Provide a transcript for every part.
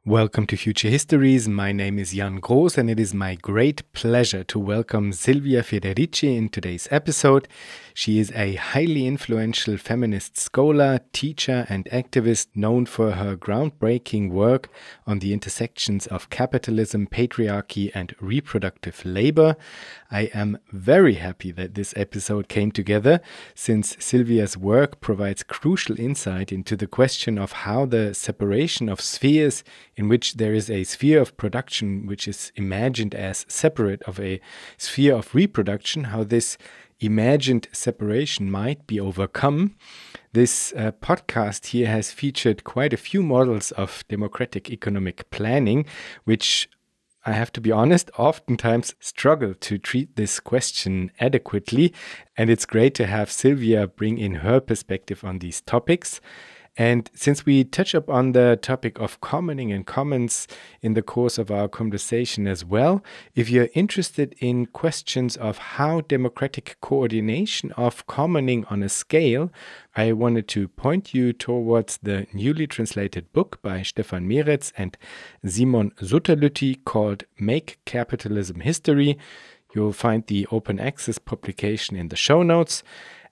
Welcome to Future Histories. My name is Jan Groß, and it is my great pleasure to welcome Silvia Federici in today's episode. She is a highly influential feminist scholar, teacher, and activist known for her groundbreaking work on the intersections of capitalism, patriarchy, and reproductive labor. I am very happy that this episode came together, since Silvia's work provides crucial insight into the question of how the separation of spheres, in which there is a sphere of production which is imagined as separate of a sphere of reproduction, how this imagined separation might be overcome. This podcast here has featured quite a few models of democratic economic planning, which I have to be honest, oftentimes struggle to treat this question adequately. And it's great to have Silvia bring in her perspective on these topics. And since we touch upon the topic of commoning and commons in the course of our conversation as well, if you're interested in questions of how democratic coordination of commoning on a scale, I wanted to point you towards the newly translated book by Stefan Meretz and Simon Sutterlütti called Make Capitalism History. You'll find the open access publication in the show notes.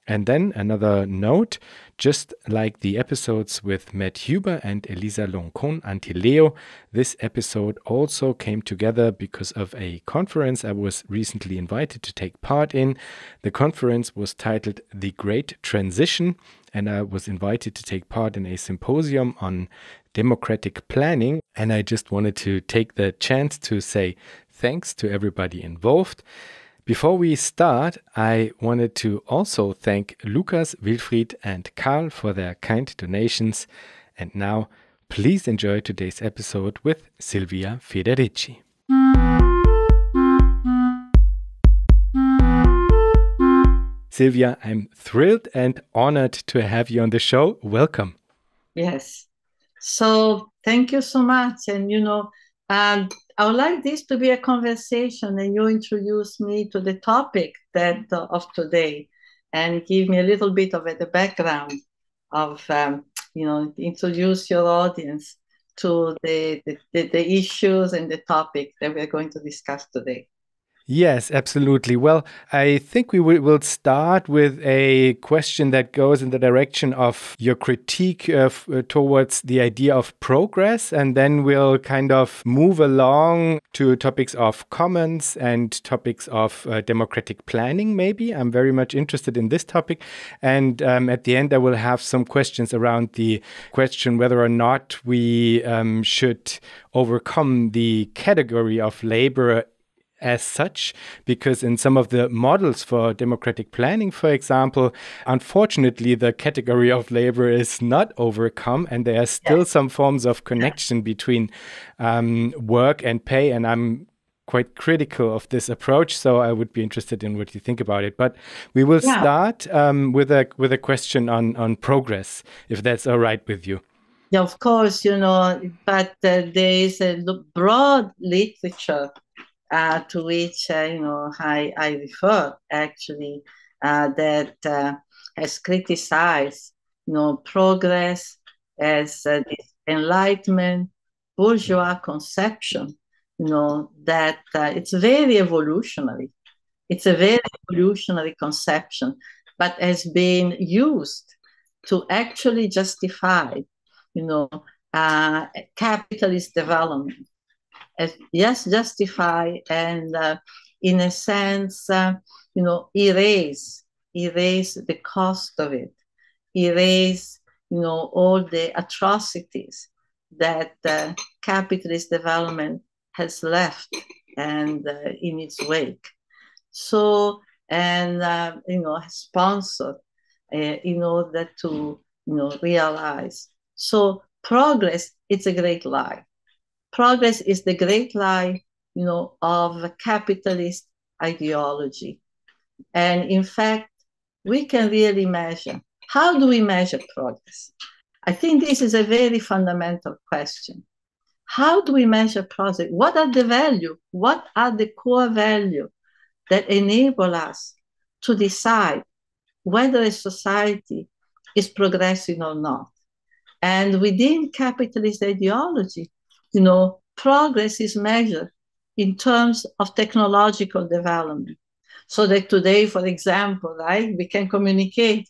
And then another note, just like the episodes with Matt Huber and Elisa Loncon Antileo, this episode also came together because of a conference I was recently invited to take part in. The conference was titled The Great Transition, and I was invited to take part in a symposium on democratic planning. And I just wanted to take the chance to say thanks to everybody involved. Before we start, I wanted to also thank Lukas, Wilfried, and Karl for their kind donations. And now, please enjoy today's episode with Silvia Federici. Silvia, I'm thrilled and honored to have you on the show. Welcome. Yes. So thank you so much. And I would like this to be a conversation, and you introduce me to the topic of today, and give me a little bit of the background of, introduce your audience to the issues and the topic that we're going to discuss today. Yes, absolutely. Well, I think we will start with a question that goes in the direction of your critique towards the idea of progress, and then we'll kind of move along to topics of commons and topics of democratic planning, maybe. I'm very much interested in this topic. And at the end, I will have some questions around the question whether or not we should overcome the category of labor as such, because in some of the models for democratic planning, for example, unfortunately, the category of labor is not overcome, and there are still some forms of connection between work and pay, and I'm quite critical of this approach, so I would be interested in what you think about it. But we will start with a question on progress, if that's all right with you. Yeah, of course, but there is a broad literature to which I refer, actually, that has criticized progress as this Enlightenment bourgeois conception, that it's very evolutionary. It's a very evolutionary conception, but has been used to actually justify, capitalist development. Justify and in a sense, erase the cost of it, erase, all the atrocities that capitalist development has left and in its wake. So, and has sponsored in order to realize. So progress, it's a great lie. Progress is the great lie, of capitalist ideology. And in fact, we can really measure. How do we measure progress? I think this is a very fundamental question. How do we measure progress? What are the value? What are the core value that enable us to decide whether a society is progressing or not? And within capitalist ideology, progress is measured in terms of technological development. So that today, for example, right, we can communicate.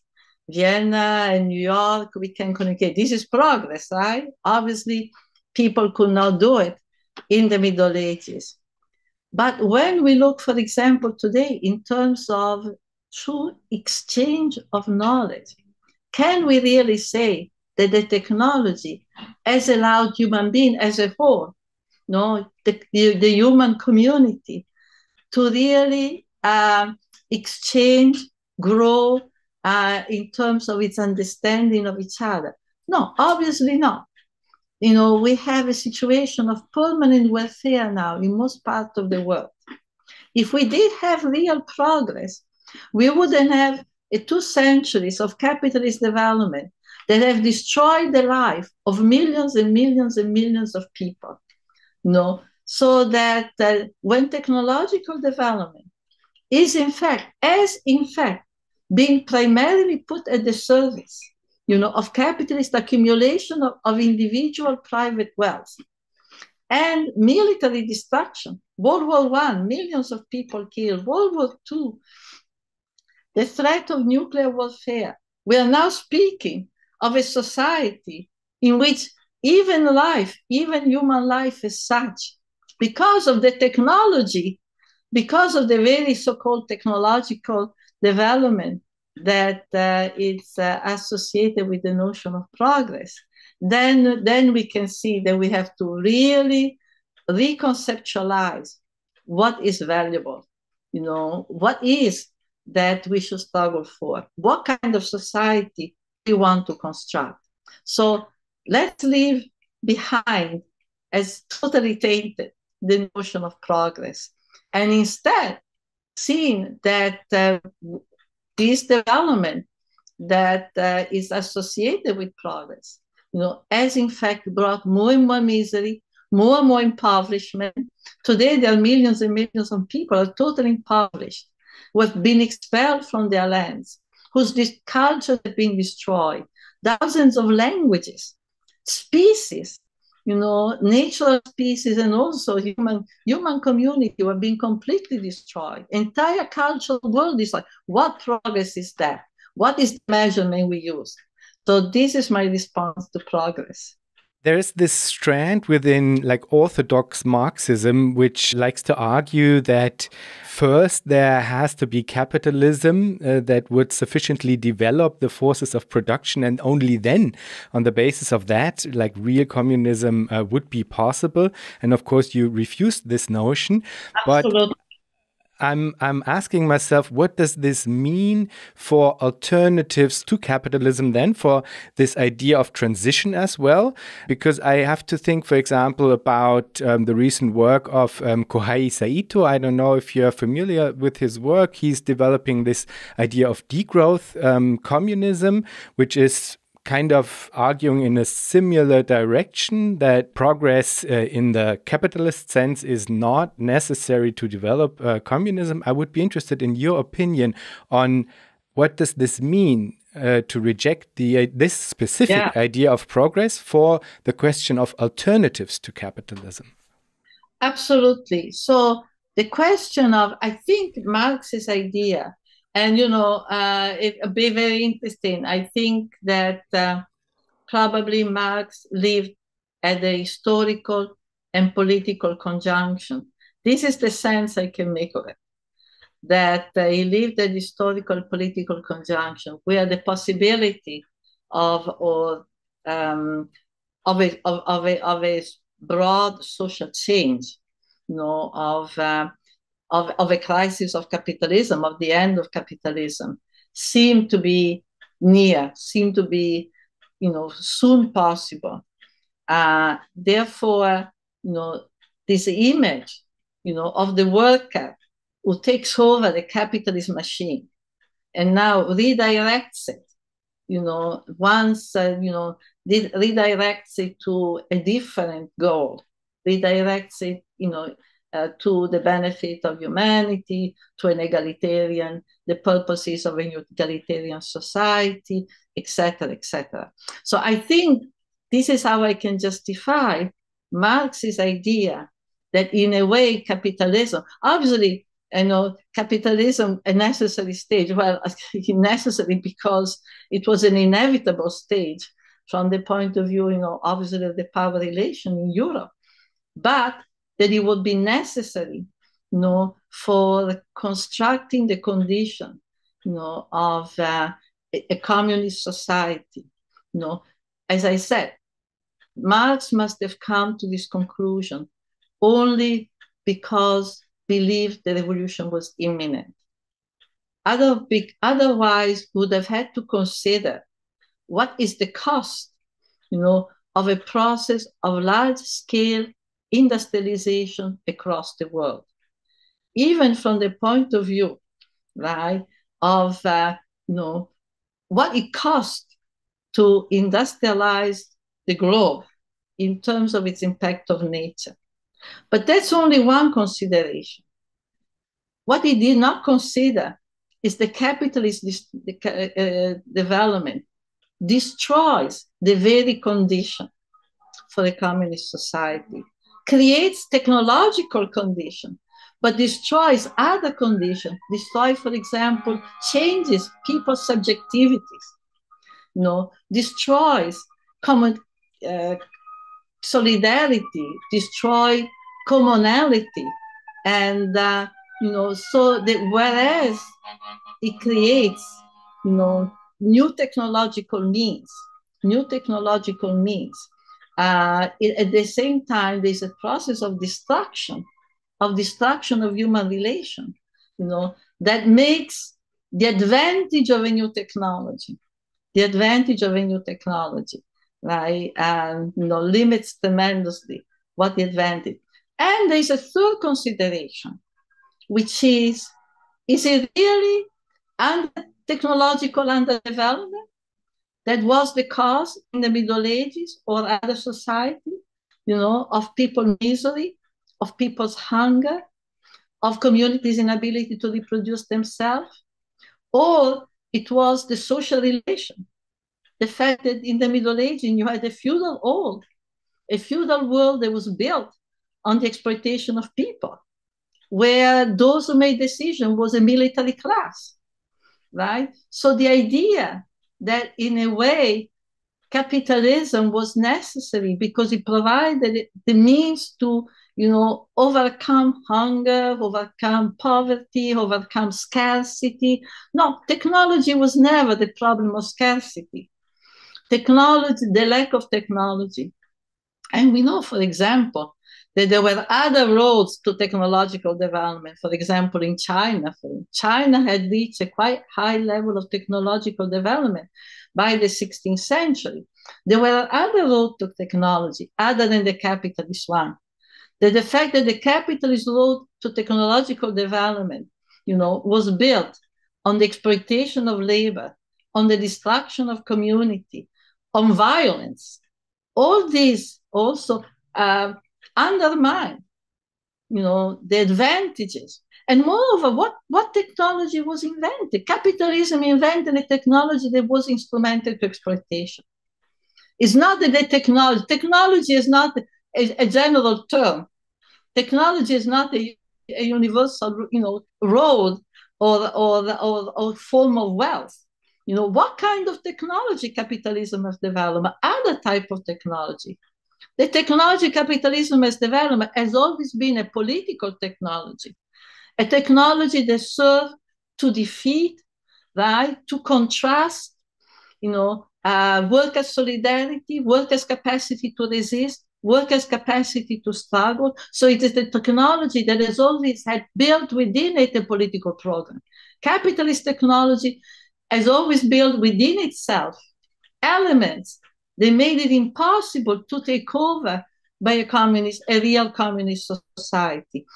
Vienna and New York, we can communicate. This is progress, right? Obviously, people could not do it in the Middle Ages. But when we look, for example, today in terms of true exchange of knowledge, can we really say that the technology has allowed human beings as a whole, the human community, to really exchange, grow in terms of its understanding of each other? No, obviously not. We have a situation of permanent welfare now in most parts of the world. If we did have real progress, we wouldn't have 2 centuries of capitalist development that have destroyed the life of millions and millions and millions of people. So that when technological development is in fact being primarily put at the service of capitalist accumulation of individual private wealth and military destruction. World War I, millions of people killed. World War II, the threat of nuclear warfare. We are now speaking of a society in which even human life is such, because of the technology, because of the very so-called technological development that is associated with the notion of progress, then we can see that we have to really reconceptualize what is valuable, what is that we should struggle for, what kind of society we want to construct. So let's leave behind as totally tainted the notion of progress, and instead seeing that this development that is associated with progress, has in fact brought more and more misery, more and more impoverishment. Today, there are millions and millions of people who are totally impoverished, who have been expelled from their lands, whose cultures have been destroyed, thousands of languages, species, natural species, and also human community who have been completely destroyed. Entire cultural world is like, what progress is that? What is the measurement we use? So this is my response to progress. There's this strand within orthodox Marxism, which likes to argue that first there has to be capitalism that would sufficiently develop the forces of production, and only then, on the basis of that, real communism would be possible. And of course, you refused this notion. Absolutely. But I'm asking myself, what does this mean for alternatives to capitalism then, for this idea of transition as well? Because I have to think, for example, about the recent work of Kohei Saito. I don't know if you're familiar with his work. He's developing this idea of degrowth communism, which is kind of arguing in a similar direction, that progress in the capitalist sense is not necessary to develop communism. I would be interested in your opinion on what does this mean to reject this specific idea of progress for the question of alternatives to capitalism. Absolutely. So the question of, I think Marx's idea, and, it would be very interesting. I think that probably Marx lived at the historical and political conjunction. This is the sense I can make of it, that he lived at historical political conjunction where the possibility of a broad social change, of a crisis of capitalism, of the end of capitalism, seemed to be near, seemed to be, soon possible. Therefore, this image, of the worker who takes over the capitalist machine and now redirects it, redirects it to a different goal, redirects it, to the benefit of humanity, to an egalitarian, the purposes of an egalitarian society, etc., etc. So I think this is how I can justify Marx's idea that in a way capitalism, obviously, capitalism, a necessary stage. Well, necessary because it was an inevitable stage from the point of view, obviously of the power relation in Europe, but that it would be necessary, for constructing the condition, of a communist society. As I said, Marx must have come to this conclusion only because believed the revolution was imminent. Otherwise, would have had to consider what is the cost, of a process of large-scale industrialization across the world. Even from the point of view, right, of what it costs to industrialize the globe in terms of its impact on nature. But that's only one consideration. What he did not consider is the capitalist development destroys the very condition for a communist society, creates technological condition, but destroys other conditions. Destroy, for example, changes people's subjectivities, destroys common solidarity, destroy commonality, and so that whereas it creates, new technological means, at the same time there's a process of destruction of human relation, that makes the advantage of a new technology, right, and limits tremendously what the advantage. And there's a third consideration, which is it really technological underdevelopment that was the cause in the Middle Ages or other society, of people's misery, of people's hunger, of communities' inability to reproduce themselves? Or it was the social relation, the fact that in the Middle Ages you had a feudal world that was built on the exploitation of people, where those who made decisions was a military class, right? So the idea that in a way capitalism was necessary because it provided the means to, overcome hunger, overcome poverty, overcome scarcity. No, technology was never the problem of scarcity. Technology, the lack of technology. And we know, for example, that there were other roads to technological development. For example, in China, China had reached a quite high level of technological development by the 16th century. There were other roads to technology other than the capitalist one. That the fact that the capitalist road to technological development, was built on the exploitation of labor, on the destruction of community, on violence, all these also undermine, the advantages. And moreover, what technology was invented? Capitalism invented a technology that was instrumental to exploitation. It's not that the technology is not a general term. Technology is not a universal, road or form of wealth. What kind of technology capitalism has developed? Other type of technology. The technology capitalism has developed has always been a political technology, a technology that served to defeat, right, to contrast, workers' solidarity, workers' capacity to resist, workers' capacity to struggle. So it is the technology that has always had built within it a political program. Capitalist technology has always built within itself elements that made it impossible to take over by a real communist society.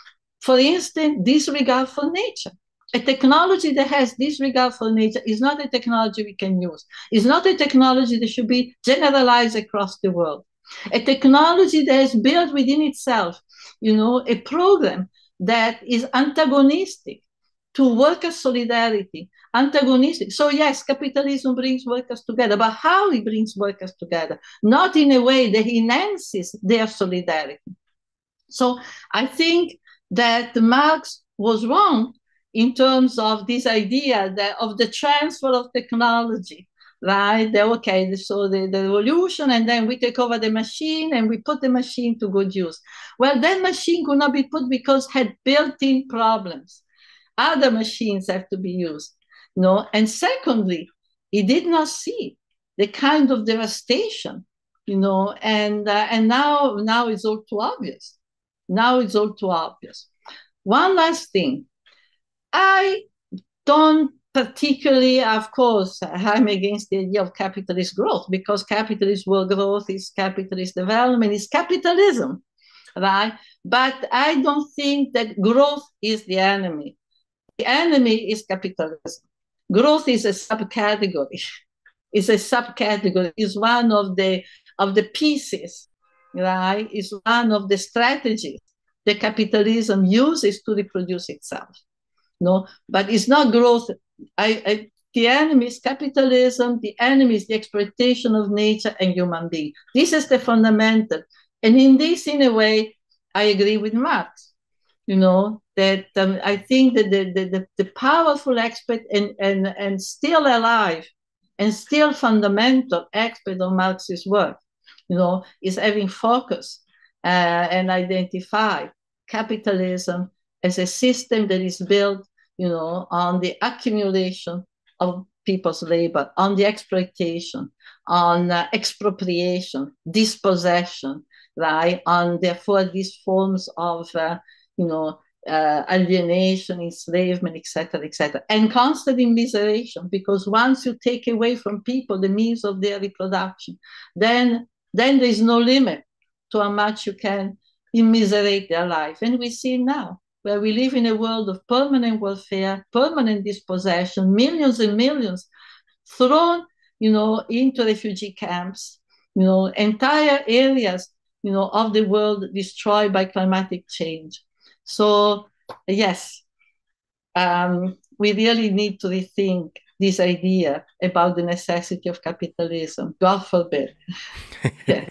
For instance, disregard for nature. A technology that has disregard for nature is not a technology we can use. It's not a technology that should be generalized across the world. A technology that has built within itself, a program that is antagonistic to worker solidarity, antagonistic. So yes, capitalism brings workers together, but how it brings workers together? Not in a way that enhances their solidarity. So I think that Marx was wrong in terms of this idea that of the transfer of technology, right? That, okay, so the revolution, and then we take over the machine and we put the machine to good use. Well, that machine could not be put because it had built-in problems. Other machines have to be used, And secondly, he did not see the kind of devastation, and now it's all too obvious. Now it's all too obvious. One last thing. I don't particularly, of course, I'm against the idea of capitalist growth, because capitalist world growth is capitalist development, is capitalism, right? But I don't think that growth is the enemy. The enemy is capitalism. Growth is a subcategory. It's a subcategory. It's one of the pieces, right? It's one of the strategies that capitalism uses to reproduce itself. But it's not growth. The enemy is capitalism. The enemy is the exploitation of nature and human being. This is the fundamental. And in this, in a way, I agree with Marx. That I think that the powerful aspect and still alive and still fundamental aspect of Marx's work, is having focus and identify capitalism as a system that is built, on the accumulation of people's labor, on the exploitation, on expropriation, dispossession, right? On therefore these forms of, alienation, enslavement, etc., and constant immiseration. Because once you take away from people the means of their reproduction, then there is no limit to how much you can immiserate their life. And we see now, where we live in a world of permanent welfare, permanent dispossession, millions and millions thrown, into refugee camps, entire areas, of the world destroyed by climatic change. So, yes, we really need to rethink this idea about the necessity of capitalism. God forbid. Yeah.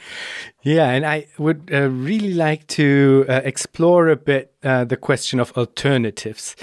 Yeah, and I would really like to explore a bit the question of alternatives,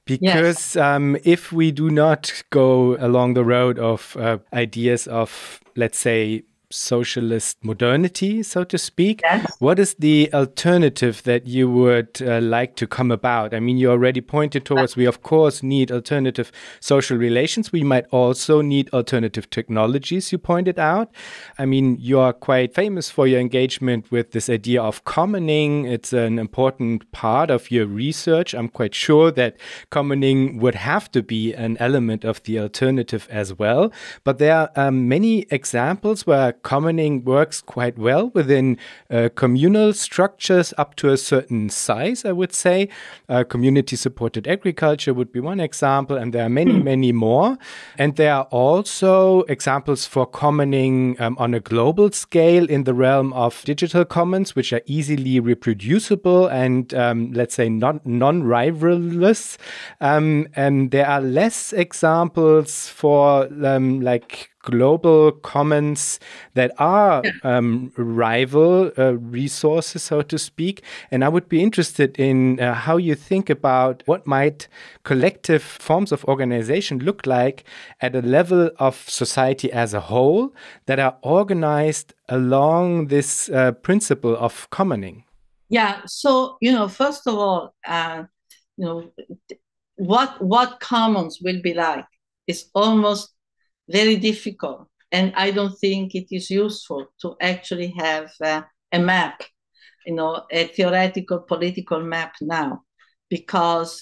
because if we do not go along the road of ideas of, let's say, socialist modernity, so to speak, what is the alternative that you would like to come about? I mean, you already pointed towards we, of course, need alternative social relations. We might also need alternative technologies, you pointed out. I mean, you are quite famous for your engagement with this idea of commoning. It's an important part of your research. I'm quite sure that commoning would have to be an element of the alternative as well. But there are many examples where commoning works quite well within communal structures up to a certain size, I would say. Community-supported agriculture would be one example, and there are many, many more. And there are also examples for commoning on a global scale in the realm of digital commons, which are easily reproducible and, let's say, non-rivalrous. And there are less examples for like global commons that are rival resources, so to speak. And I would be interested in how you think about what might collective forms of organization look like at a level of society as a whole that are organized along this principle of commoning. Yeah. So, first of all, what commons will be like is almost very difficult. And I don't think it is useful to actually have a map, a theoretical political map now, because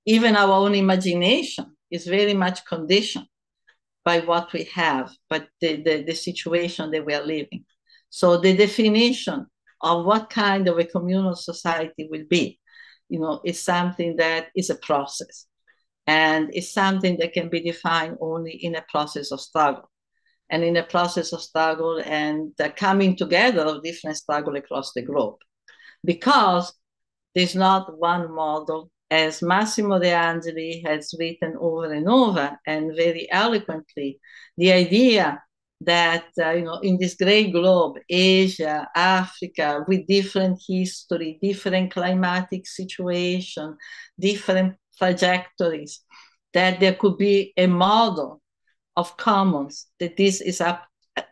even our own imagination is very much conditioned by what we have, but the situation that we are living. So the definition of what kind of a communal society will be, is something that is a process. And it's something that can be defined only in a process of struggle. And in a process of struggle and coming together of different struggle across the globe. Because there's not one model as Massimo De Angeli has written over and over and very eloquently, the idea that, in this great globe, Asia, Africa, with different history, different climatic situation, different trajectories, that there could be a model of commons, that this is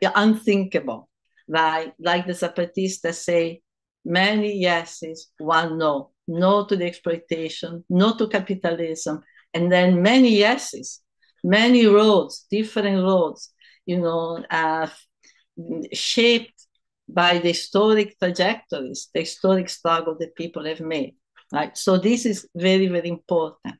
unthinkable, right? Like the Zapatistas say, many yeses, one no. No to the exploitation, no to capitalism, and then many yeses, many roads, different roads, shaped by the historic trajectories, the historic struggle that people have made. Right? So this is very, very important.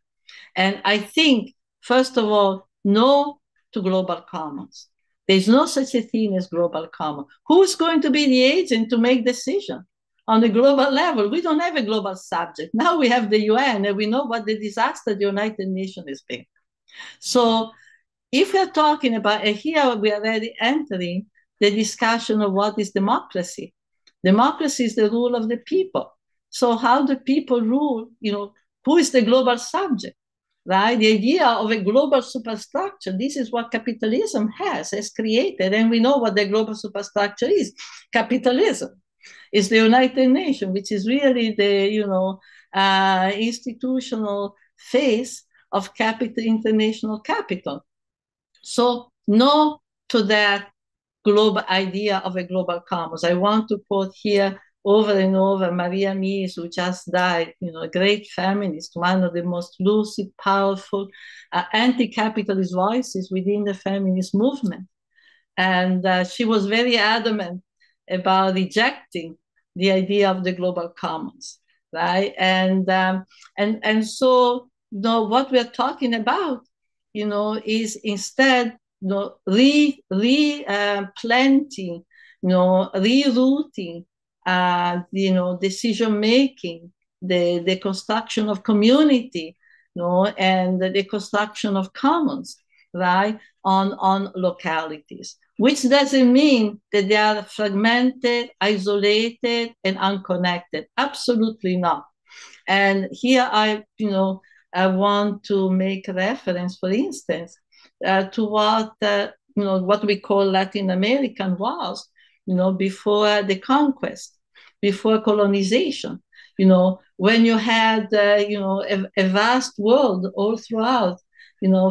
And I think, first of all, no to global commons. There's no such a thing as global common. Who's going to be the agent to make decisions on the global level? We don't have a global subject. Now we have the UN, and we know what the disaster the United Nations has been. So if we're talking about, here we are already entering the discussion of what is democracy. Democracy is the rule of the people. So how do people rule, who is the global subject, right? The idea of a global superstructure, this is what capitalism has created, and we know what the global superstructure is. Capitalism is the United Nations, which is really the, institutional face of international capital. So no to that global idea of a global commons. I want to quote here over and over Maria Mies, who just died, a great feminist, one of the most lucid, powerful, anti-capitalist voices within the feminist movement. And she was very adamant about rejecting the idea of the global commons, right? And so, what we're talking about, is instead, replanting, rerouting, decision making, the construction of community, and the construction of commons, right, on localities, which doesn't mean that they are fragmented, isolated, and unconnected. Absolutely not. And here I want to make reference, for instance, to what we call Latin American was, before the conquest, before colonization. When you had, a vast world all throughout,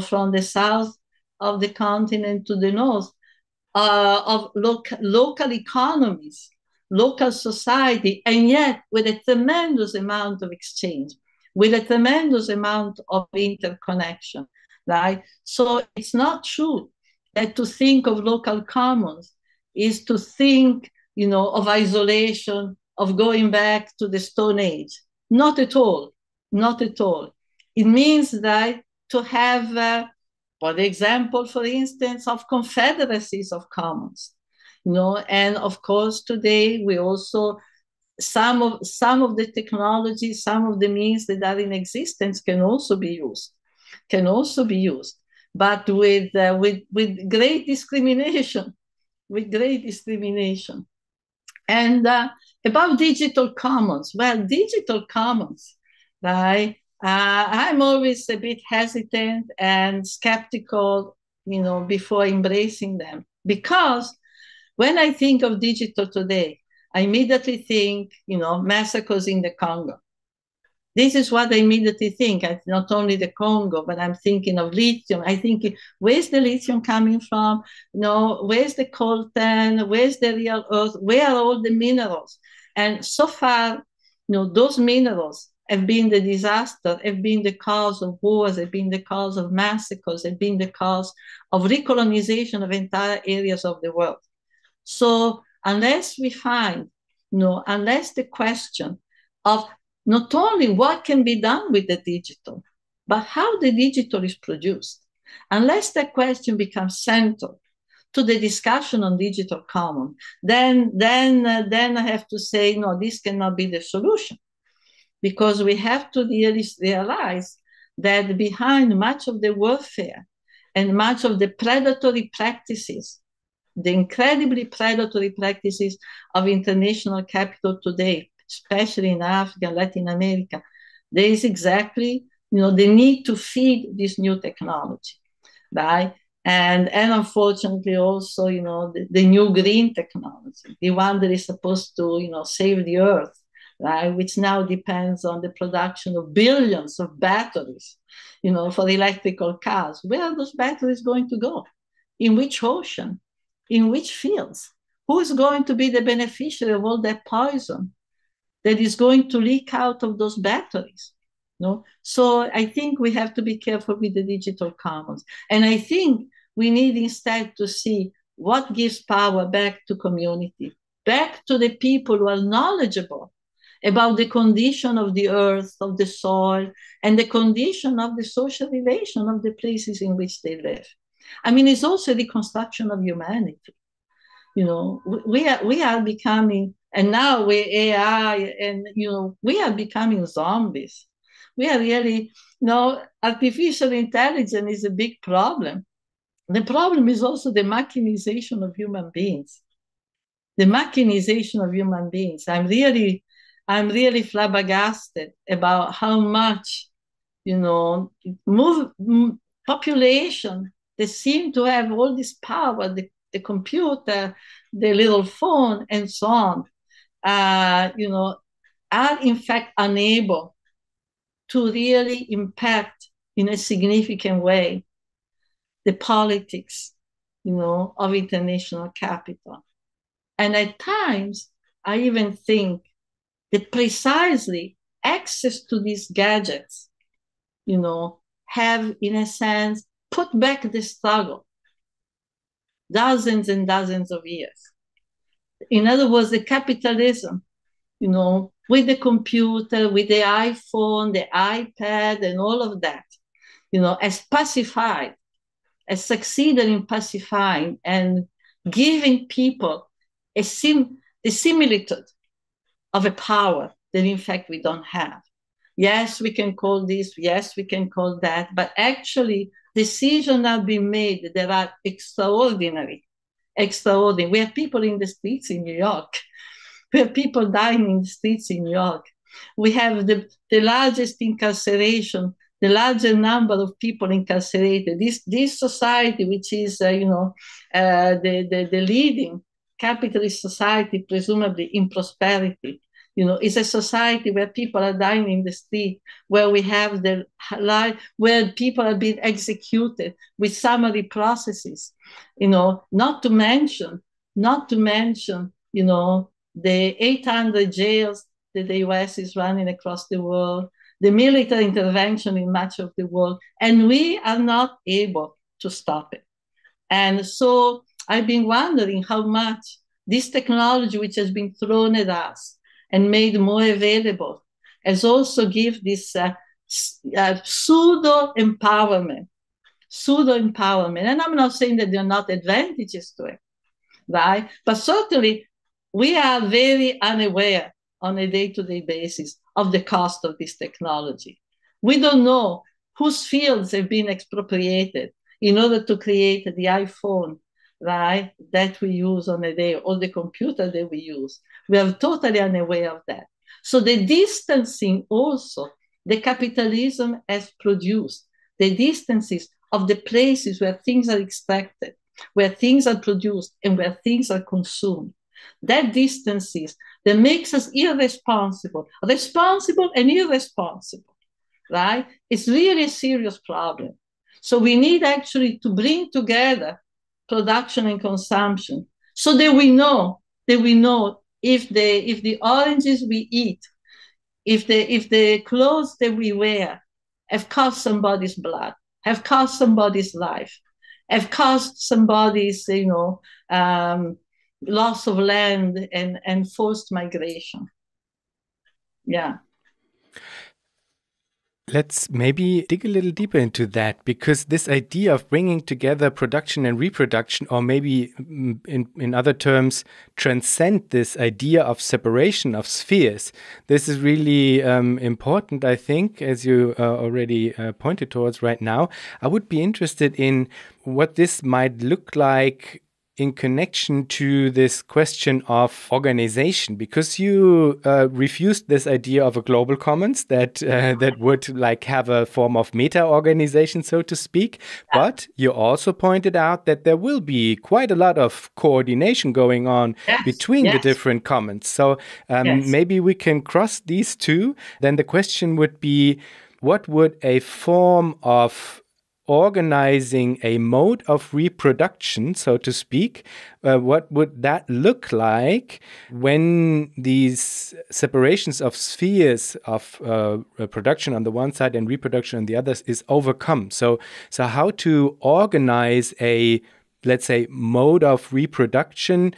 from the south of the continent to the north, of local economies, local society, and yet with a tremendous amount of exchange, with a tremendous amount of interconnection, right? So it's not true that to think of local commons is to think, of isolation, of going back to the Stone Age. Not at all, not at all. It means that to have, for example, for instance, of confederacies of commons, and of course today we also, some of the technologies, some of the means that are in existence can also be used, but with great discrimination, And about digital commons, digital commons, right? I'm always a bit hesitant and skeptical, before embracing them, because when I think of digital today, I immediately think, massacres in the Congo. This is what I immediately think. Not only the Congo, but I'm thinking of lithium. I think, where's the lithium coming from? Where's the coltan? Where's the real earth? Where are all the minerals? And so far, those minerals have been the disaster, have been the cause of wars, have been the cause of massacres, have been the cause of recolonization of entire areas of the world. So unless we find, unless the question of not only what can be done with the digital, but how the digital is produced, unless that question becomes central to the discussion on digital common, then I have to say, no, this cannot be the solution, because we have to really realize that behind much of the warfare and much of the predatory practices, the incredibly predatory practices of international capital today, especially in Africa and Latin America, There is exactly, the need to feed this new technology, right? And unfortunately also, the new green technology, the one that is supposed to, save the earth, right? Which now depends on the production of billions of batteries, for electrical cars. Where are those batteries going to go? In which ocean? In which fields? Who is going to be the beneficiary of all that poison that is going to leak out of those batteries? No? So I think we have to be careful with the digital commons. And I think we need instead to see what gives power back to community, back to the people who are knowledgeable about the condition of the earth, of the soil, and the condition of the social relation of the places in which they live. I mean, it's also the construction of humanity. We are becoming, and now with AI, and we are becoming zombies. We are really, artificial intelligence is a big problem. The problem is also the mechanization of human beings. The mechanization of human beings. I'm really flabbergasted about how much, population, they seem to have all this power, the computer, the little phone, and so on, are in fact unable to really impact in a significant way the politics, of international capital. And at times, I even think that precisely access to these gadgets, have, in a sense, put back the struggle dozens and dozens of years. In other words, the capitalism, with the computer, with the iPhone, the iPad, and all of that, has pacified, has succeeded in pacifying and giving people the similitude of a power that in fact we don't have. Yes, we can call this, yes, we can call that, but actually decisions have been made that are extraordinary. We have people in the streets in New York. We have people dying in the streets in New York. We have the largest incarceration, the larger number of people incarcerated. This society, which is, the leading capitalist society, presumably in prosperity, is a society where people are dying in the street, where we have where people are being executed with summary processes, not to mention, the 800 jails that the US is running across the world, the military intervention in much of the world, and we are not able to stop it. And so I've been wondering how much this technology, which has been thrown at us and made more available, has also given this pseudo-empowerment. And I'm not saying that there are not advantages to it, right? But certainly we are very unaware on a day-to-day basis of the cost of this technology. We don't know whose fields have been expropriated in order to create the iPhone, right, that we use on a day, or the computer that we use. We are totally unaware of that. So the distancing also, the capitalism has produced, the distances of the places where things are extracted, where things are produced, and where things are consumed. That distances that makes us responsible and irresponsible, right? It's really a serious problem. So we need actually to bring together production and consumption so that we know if the oranges we eat, if the clothes that we wear have cost somebody's blood, have cost somebody's life, have cost somebody's, loss of land and forced migration. Yeah. Let's maybe dig a little deeper into that, because this idea of bringing together production and reproduction, or maybe in other terms, transcend this idea of separation of spheres. This is really important, I think, as you already pointed towards right now. I would be interested in what this might look like in connection to this question of organization, because you refused this idea of a global commons that that would like have a form of meta-organization, so to speak. But you also pointed out that there will be quite a lot of coordination going on between the different commons. So maybe we can cross these two. Then the question would be, what would a form of organizing a mode of reproduction, so to speak, what would that look like when these separations of spheres of production on the one side and reproduction on the other is overcome? So how to organize a, let's say, mode of reproduction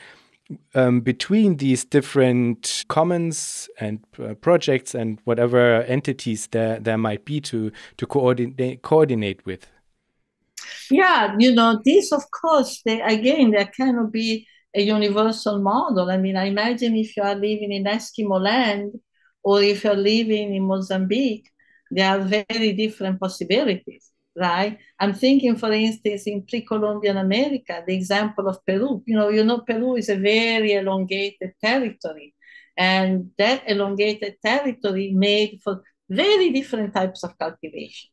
between these different commons and projects and whatever entities there might be to coordinate with. Yeah, this, of course, there cannot be a universal model. I mean, I imagine if you are living in Eskimo land or if you're living in Mozambique, there are very different possibilities, right? I'm thinking, for instance, in pre-Columbian America, the example of Peru. Peru is a very elongated territory, and that elongated territory made for very different types of cultivation.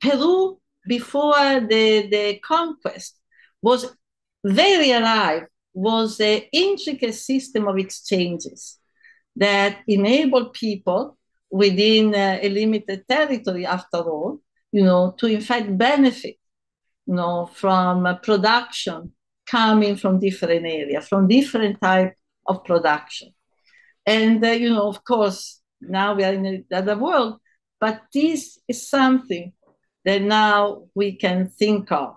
Peru, before the conquest, was very alive, was an intricate system of exchanges that enabled people within a limited territory, after all, to in fact benefit, from production coming from different areas, from different type of production. And, of course, now we are in another world, but this is something that now we can think of,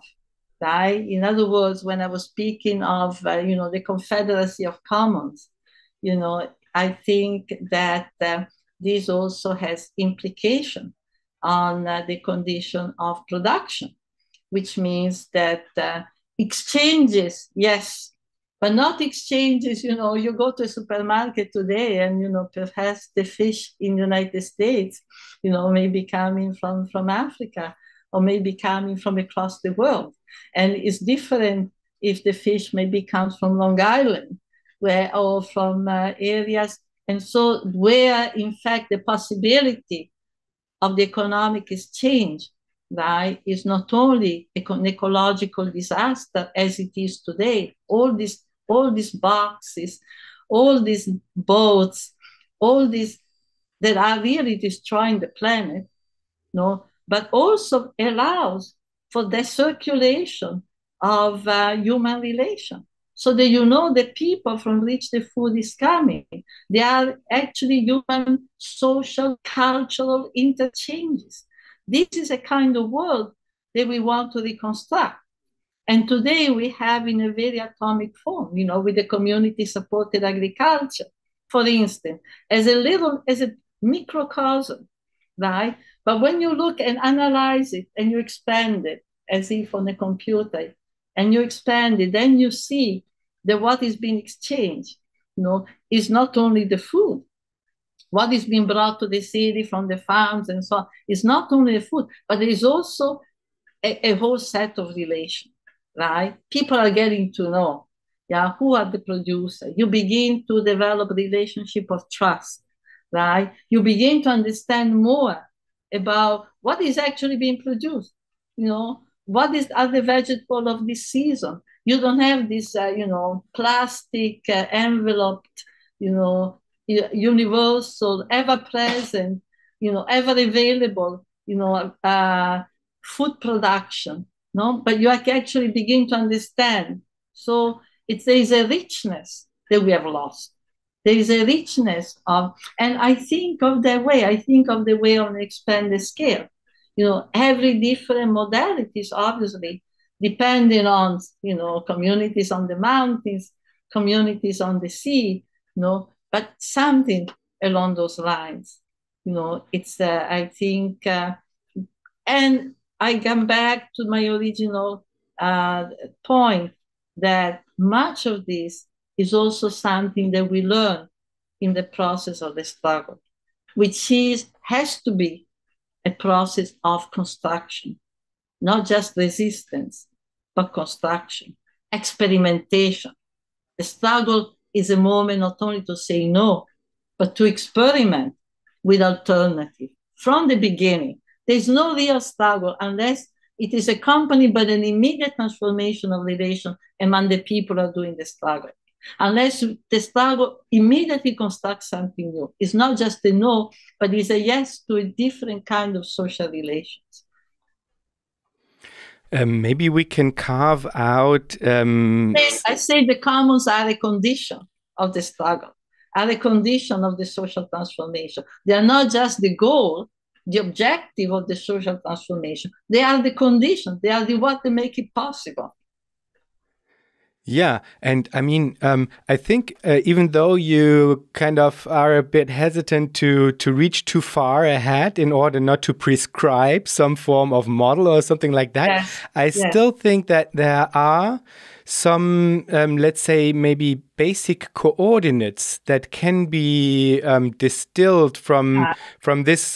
right? In other words, when I was speaking of, the Confederacy of Commons, I think that this also has implication on the condition of production, which means that exchanges, yes, but not exchanges, you go to a supermarket today and, perhaps the fish in the United States, may be coming from Africa or may be coming from across the world. And it's different if the fish maybe comes from Long Island or from areas. And so where, in fact, the possibility of the economic exchange, right, is not only an ecological disaster as it is today, all these boxes, all these boats, all these that are really destroying the planet, but also allows for the circulation of human relation. So that the people from which the food is coming, they are actually human, social, cultural interchanges. This is a kind of world that we want to reconstruct. And today we have in a very atomic form, with the community-supported agriculture, for instance, as a microcosm, right? But when you look and analyze it and you expand it as if on a computer, and you expand it, then you see that what is being exchanged, is not only the food. What is being brought to the city from the farms and so on is not only the food, but there is also a whole set of relations. Right? People are getting to know, who are the producers. You begin to develop a relationship of trust, right? You begin to understand more about what is actually being produced. What are the vegetables of this season? You don't have this, plastic enveloped, universal, ever-present, ever available, food production. But you actually begin to understand. So there is a richness that we have lost. There is a richness of, and I think of the way on an expanded scale. Every different modalities, obviously, depending on, communities on the mountains, communities on the sea, but something along those lines. It's, I think, and I come back to my original point that much of this is also something that we learn in the process of the struggle, which has to be a process of construction, not just resistance, but construction, experimentation. The struggle is a moment not only to say no, but to experiment with alternative. From the beginning, there's no real struggle unless it is accompanied by an immediate transformation of relation among the people who are doing the struggle. Unless the struggle immediately constructs something new. It's not just a no, but it's a yes to a different kind of social relations. Maybe we can carve out... I say the commons are a condition of the struggle, are a condition of the social transformation. They are not just the goal, the objective of the social transformation. They are the condition. They are the what that make it possible. Yeah, and I mean, I think even though you kind of are a bit hesitant to reach too far ahead in order not to prescribe some form of model or something like that, yes. I still think that there are some, let's say, maybe basic coordinates that can be distilled from this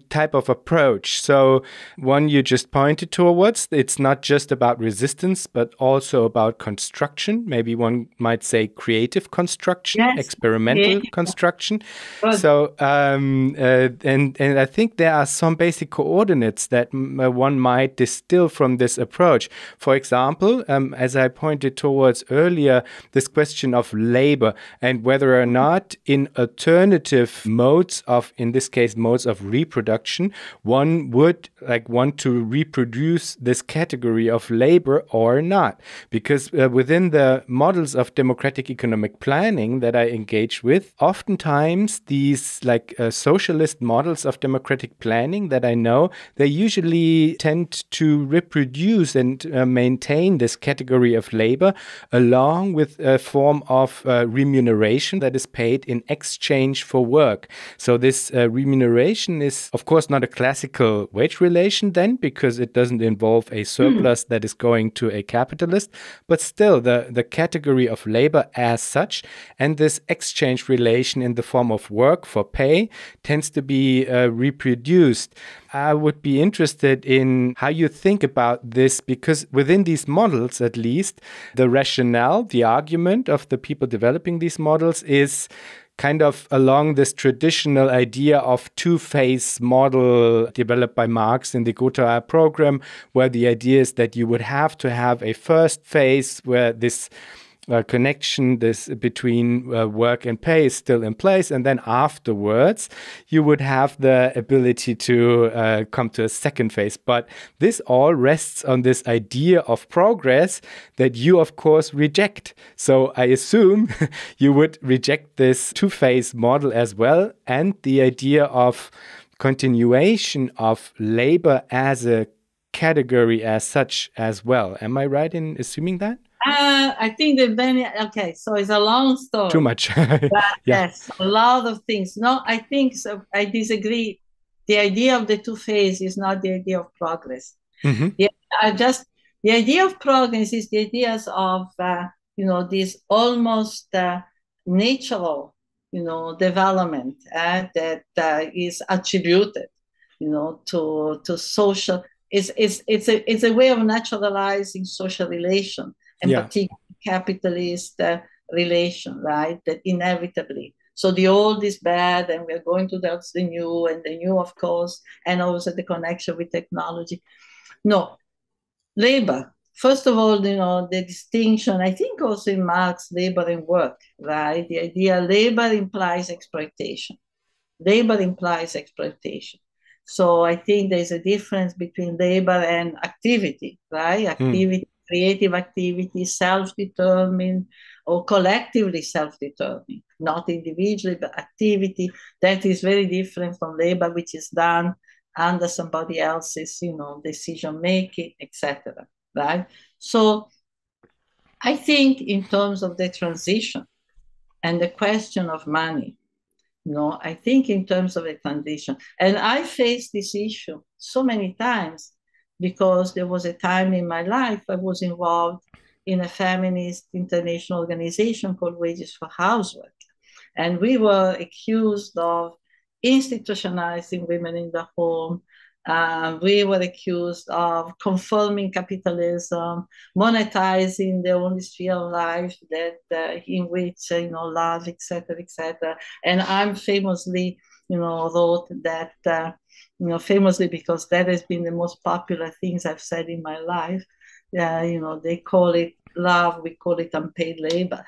type of approach. So one you just pointed towards, it's not just about resistance, but also about construction. Maybe one might say creative construction, yes. Experimental construction. Good. So, and I think there are some basic coordinates that one might distill from this approach. For example, as I pointed towards earlier, this question of labor and whether or not in alternative modes of, in this case, modes of reproduction, one would want to reproduce this category of labor or not. Because within the models of democratic economic planning that I engage with, oftentimes these socialist models of democratic planning that I know, they usually tend to reproduce and maintain this category of labor along with a form of remuneration that is paid in exchange for work. So this remuneration is, of course, not a classical wage relation then, because it doesn't involve a surplus that is going to a capitalist, but still the category of labor as such, and this exchange relation in the form of work for pay tends to be reproduced. I would be interested in how you think about this, because within these models, at least, the rationale, the argument of the people developing these models is kind of along this traditional idea of two-phase model developed by Marx in the Gotha program, where the idea is that you would have to have a first phase where this connection between work and pay is still in place, and then afterwards you would have the ability to come to a second phase. But this all rests on this idea of progress that you, of course, reject. So I assume you would reject this two-phase model as well, and the idea of continuation of labor as a category as such as well. Am I right in assuming that? I think okay, so it's a long story. Too much. Yes, a lot of things. No, I think so. I disagree. The idea of the two phase is not the idea of progress. Mm-hmm. The idea of progress is the ideas of this almost natural development that is attributed to social. It's a way of naturalizing social relation. And particularly capitalist relation, right? That inevitably. So the old is bad, and we're going towards the new, and the new, of course, and also the connection with technology. No, labor. First of all, the distinction, I think also in Marx, labor and work, right? The idea labor implies exploitation. Labor implies exploitation. So I think there's a difference between labor and activity, right? Activity. Creative activity, self-determined or collectively self-determined, not individually, but activity that is very different from labor, which is done under somebody else's, decision-making, etc., right? So I think in terms of the transition and the question of money, I think in terms of the transition, and I faced this issue so many times, because there was a time in my life I was involved in a feminist international organization called Wages for Housework. And we were accused of institutionalizing women in the home, We were accused of confirming capitalism, monetizing the only sphere of life that in which love, etc., etc. And I'm famously, wrote that, famously because that has been the most popular things I've said in my life. They call it love, we call it unpaid labor,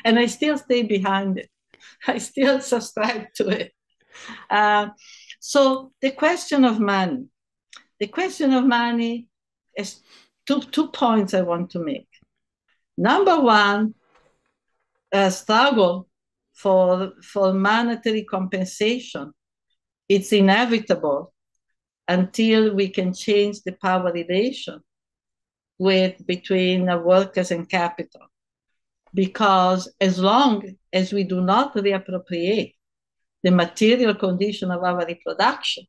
and I still stay behind it. I still subscribe to it. So the question of money is two points I want to make. Number one, a struggle for monetary compensation. It's inevitable until we can change the power relation between workers and capital. Because as long as we do not reappropriate the material condition of our reproduction,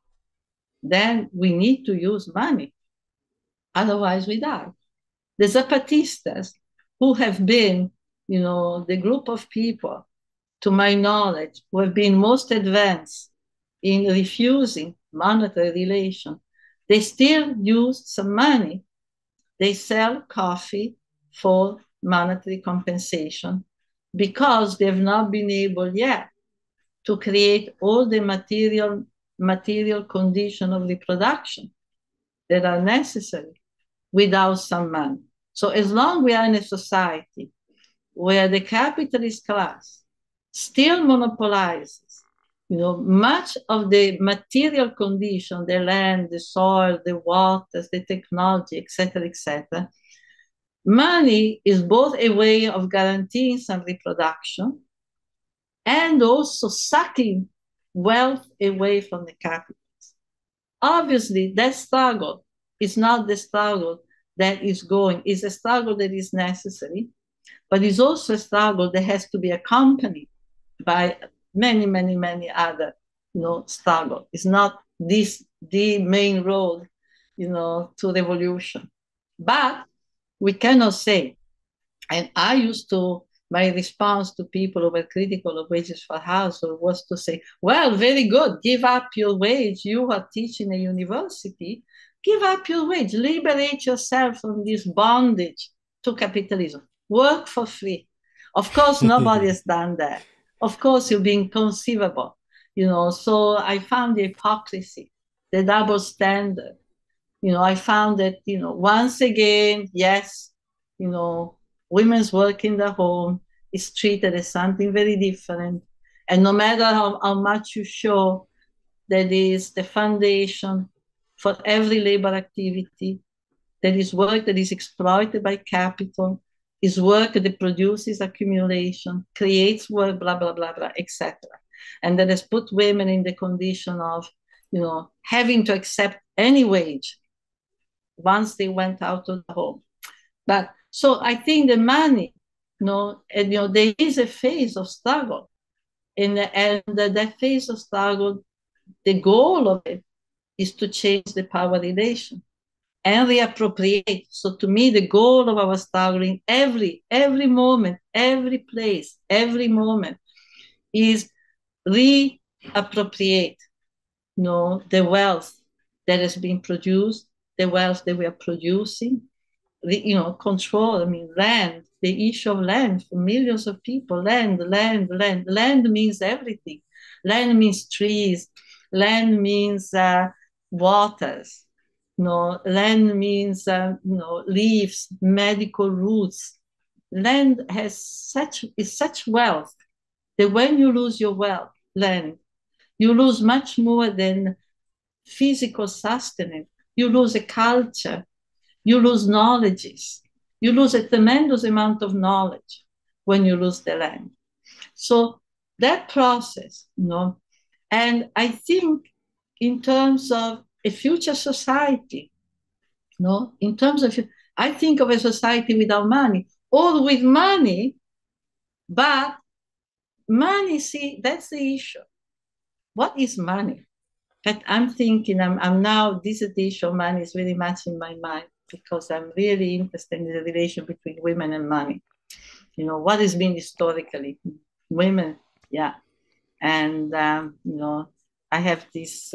then we need to use money. Otherwise, we die. The Zapatistas, who have been, the group of people, to my knowledge, who have been most advanced in refusing monetary relation, they still use some money. They sell coffee for monetary compensation because they have not been able yet to create all the material condition of reproduction that are necessary without some money. So as long as we are in a society where the capitalist class still monopolizes, much of the material condition, the land, the soil, the waters, the technology, etc., money is both a way of guaranteeing some reproduction and also sucking wealth away from the capitalists. Obviously, that struggle is not the struggle that is going, it's a struggle that is necessary, but it's also a struggle that has to be accompanied by many, many, many other, struggles. It's not the main road, to revolution. But we cannot say, and I used to, my response to people who were critical of wages for household was to say, well, very good, give up your wage. You are teaching a university, give up your wage, liberate yourself from this bondage to capitalism, work for free. Of course, nobody has done that. Of course, you're being conceivable, so I found the hypocrisy, the double standard. I found that, once again, yes, women's work in the home is treated as something very different. And no matter how much you show that is the foundation for every labor activity, that is work that is exploited by capital, is work that produces accumulation, creates work, blah, blah, blah, blah, etc. And that has put women in the condition of, having to accept any wage once they went out of the home. But so I think the money, there is a phase of struggle. And that phase of struggle, the goal of it is to change the power relation and reappropriate. So to me, the goal of our struggle in every moment, every place, every moment is reappropriate, the wealth that has been produced, the wealth that we are producing, control, land, the issue of land for millions of people, land means everything. Land means trees, land means waters, land means, leaves, medical roots. Land is such wealth that when you lose your land, you lose much more than physical sustenance. You lose a culture, you lose knowledges, you lose a tremendous amount of knowledge when you lose the land. So that process, and I think in terms of a future society, in terms of, I think of a society without money or with money, but money, see, that's the issue. What is money? But I'm thinking, I'm now, this issue of money is very much in my mind because I'm really interested in the relation between women and money. What has been historically women, yeah. And, I have this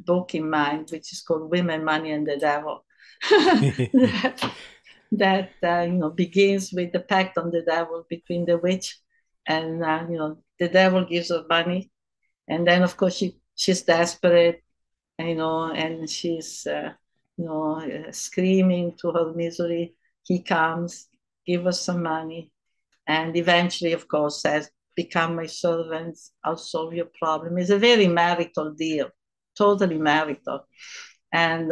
book in mind, which is called Women, Money, and the Devil. that begins with the pact on the devil between the witch and the devil gives her money, and then of course she's desperate, and she's screaming to her misery. He comes, give us some money, and eventually, of course, says, become my servants, I'll solve your problem. It's a very marital deal, totally marital. And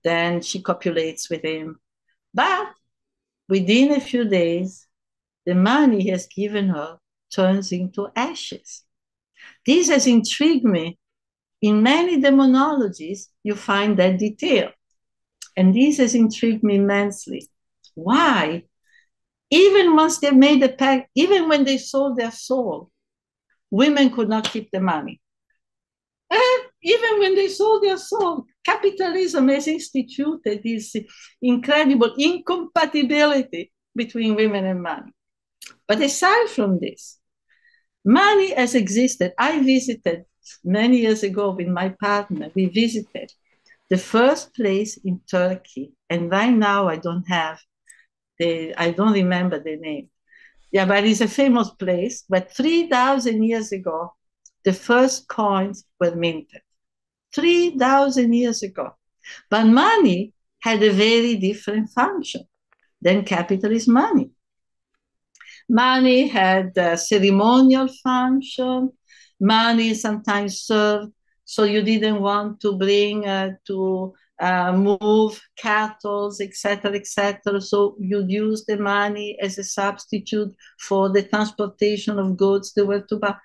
then she copulates with him. But within a few days, the money he has given her turns into ashes. This has intrigued me. In many demonologies, you find that detail. And this has intrigued me immensely. Why? Even once they made a pact, even when they sold their soul, women could not keep the money. Even when they sold their soul, capitalism has instituted this incredible incompatibility between women and money. But aside from this, money has existed. I visited many years ago with my partner. We visited the first place in Turkey, and right now I don't remember the name. Yeah, but it's a famous place. But 3,000 years ago, the first coins were minted. 3,000 years ago. But money had a very different function than capitalist money. Money had a ceremonial function. Money sometimes served, so you didn't want to bring move cattle, etc., etc. So you'd use the money as a substitute for the transportation of goods they were to buy.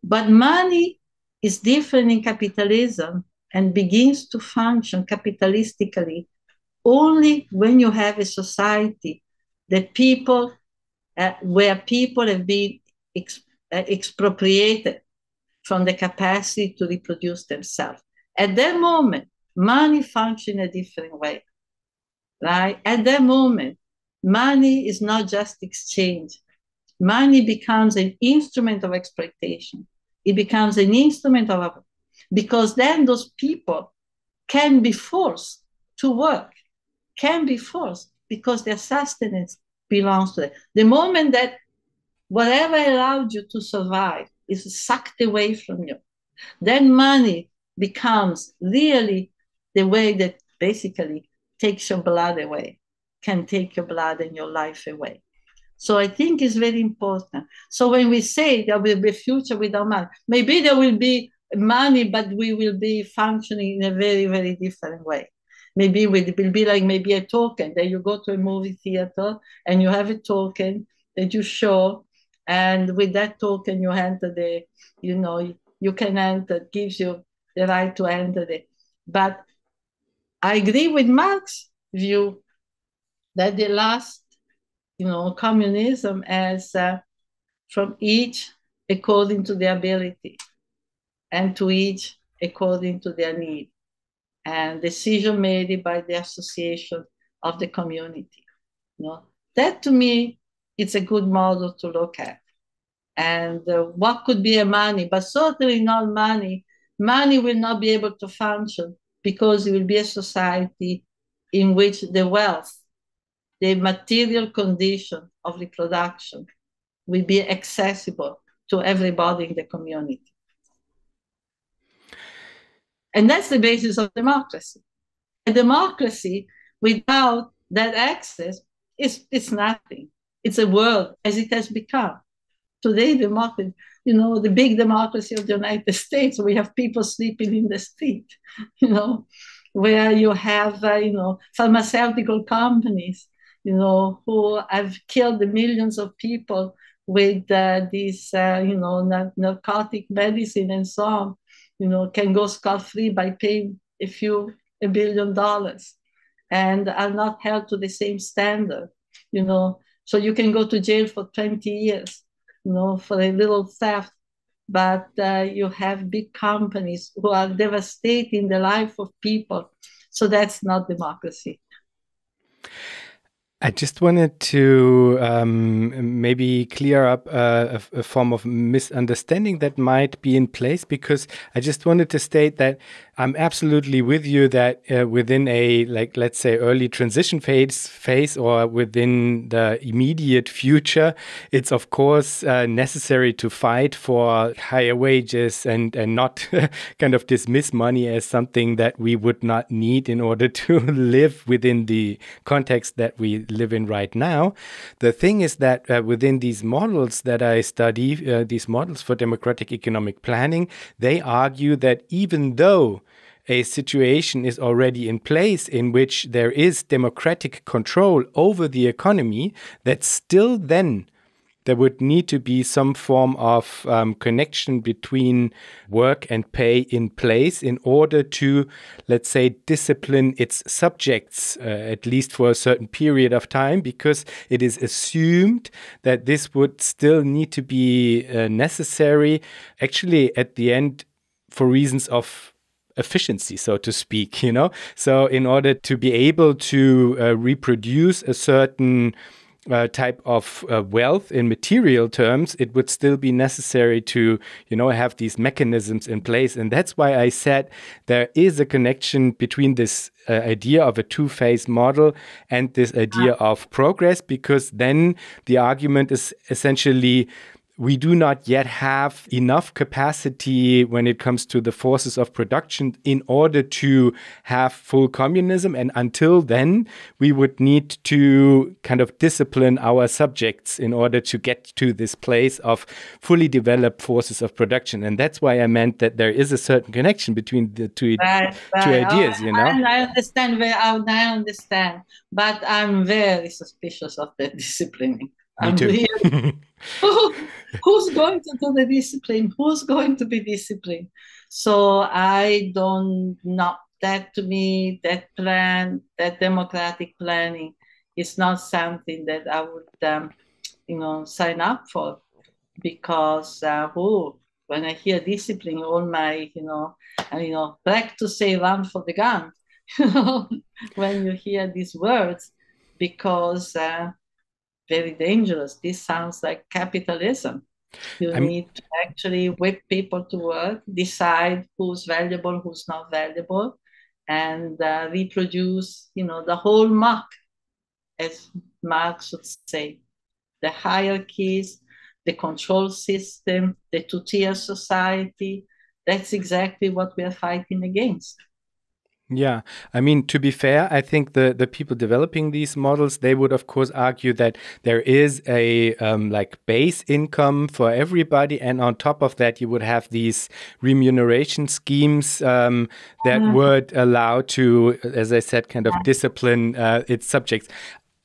But money is different in capitalism and begins to function capitalistically only when you have a society that where people have been expropriated from the capacity to reproduce themselves. At that moment, money functions in a different way, right? At that moment, money is not just exchange. Money becomes an instrument of exploitation. It becomes an instrument because then those people can be forced to work, can be forced because their sustenance belongs to them. The moment that whatever allowed you to survive is sucked away from you, then money becomes really the way that basically takes your blood away, can take your blood and your life away. So I think it's very important. So when we say there will be a future without money, maybe there will be money, but we will be functioning in a very, very different way. Maybe it will be like maybe a token that you go to a movie theater and you have a token that you show, and with that token you enter you can enter, gives you the right to enter it. But I agree with Marx's view that the last, communism as from each according to their ability and to each according to their need, and decision made by the association of the community. That to me, it's a good model to look at. And what could be a money, but certainly not money. Money will not be able to function because it will be a society in which the wealth, the material condition of reproduction will be accessible to everybody in the community. And that's the basis of democracy. A democracy without that access is nothing. It's a world as it has become. Today, democracy, the big democracy of the United States, we have people sleeping in the street, where you have, pharmaceutical companies, who have killed the millions of people with these, narcotic medicine and so on, can go scot-free by paying $1 billion and are not held to the same standard, So you can go to jail for 20 years, for a little theft, but you have big companies who are devastating the life of people. So that's not democracy. I just wanted to maybe clear up a form of misunderstanding that might be in place, because I just wanted to state that I'm absolutely with you that within a, like, let's say, early transition phase or within the immediate future, it's of course necessary to fight for higher wages and not kind of dismiss money as something that we would not need in order to live within the context that we live in right now. The thing is that within these models that I study, these models for democratic economic planning, they argue that even though a situation is already in place in which there is democratic control over the economy, that still then there would need to be some form of connection between work and pay in place in order to, let's say, discipline its subjects, at least for a certain period of time, because it is assumed that this would still need to be necessary, actually, at the end, for reasons of efficiency, so to speak, you know? So in order to be able to reproduce a certain type of wealth in material terms, it would still be necessary to, you know, have these mechanisms in place. And that's why I said there is a connection between this idea of a two-phase model and this idea of progress, because then the argument is essentially we do not yet have enough capacity when it comes to the forces of production in order to have full communism. And until then, we would need to kind of discipline our subjects in order to get to this place of fully developed forces of production. And that's why I meant that there is a certain connection between the two ideas, you know? I understand, I understand, but I'm very suspicious of the disciplining. Me too. Really, who's going to do the discipline? Who's going to be disciplined? So I don't know. That to me, that plan, that democratic planning is not something that I would, sign up for, because when I hear discipline, all my, back to say run for the gun, when you hear these words, because very dangerous. This sounds like capitalism. You need to actually whip people to work, decide who's valuable, who's not valuable, and reproduce, the whole muck, as Marx would say, the hierarchies, the control system, the two-tier society. That's exactly what we are fighting against. Yeah, I mean, to be fair, I think the people developing these models, they would, of course, argue that there is a like base income for everybody. And on top of that, you would have these remuneration schemes that would allow to, as I said, kind of discipline its subjects.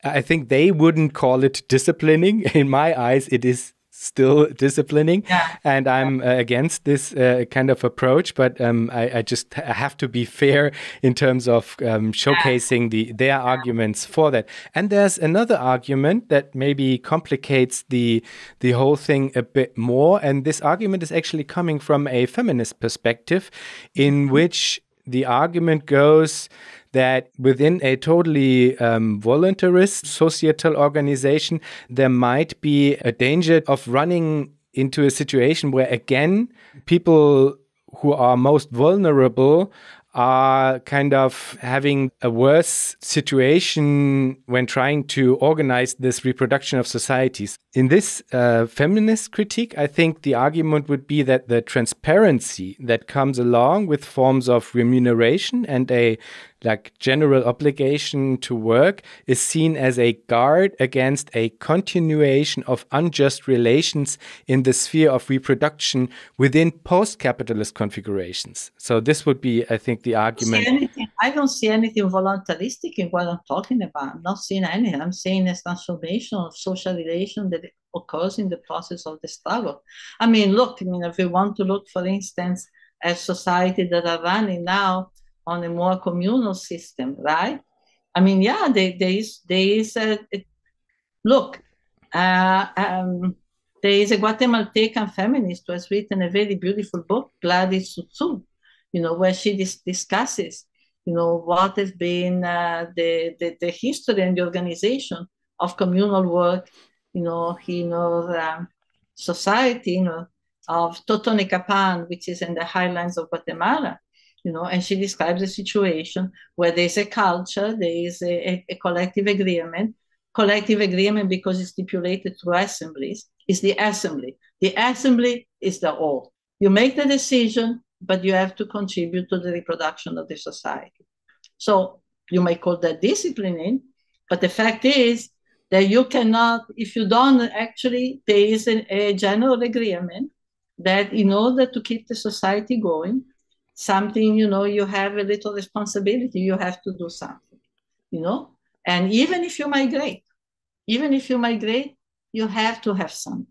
I think they wouldn't call it disciplining. In my eyes, it is still disciplining, and I'm against this kind of approach, but I just have to be fair in terms of showcasing their arguments for that. And there's another argument that maybe complicates the whole thing a bit more, and this argument is actually coming from a feminist perspective, in which the argument goes that within a totally voluntarist societal organization, there might be a danger of running into a situation where, again, people who are most vulnerable are kind of having a worse situation when trying to organize this reproduction of societies. In this feminist critique, I think the argument would be that the transparency that comes along with forms of remuneration and a general obligation to work is seen as a guard against a continuation of unjust relations in the sphere of reproduction within post-capitalist configurations. So this would be, I think, the argument. I don't see anything voluntaristic in what I'm talking about. I'm not seeing anything. I'm saying a transformation of social relation that occurs in the process of the struggle. I mean, if we want to look, for instance, at society that are running now on a more communal system, right? I mean, there is there is a Guatemaltecan feminist who has written a very beautiful book, Gladys Sutsu, where she discusses, what has been the history and the organization of communal work, in our society, of Totonicapán, which is in the highlands of Guatemala, and she describes a situation where there's a culture, there is a collective agreement because it's stipulated through assemblies, is the assembly. The assembly is the all. You make the decision, but you have to contribute to the reproduction of the society. So you may call that disciplining, but the fact is that you cannot, if you don't actually, there is a general agreement that in order to keep the society going, something, you have a little responsibility, you have to do something, and even if you migrate, you have to have something.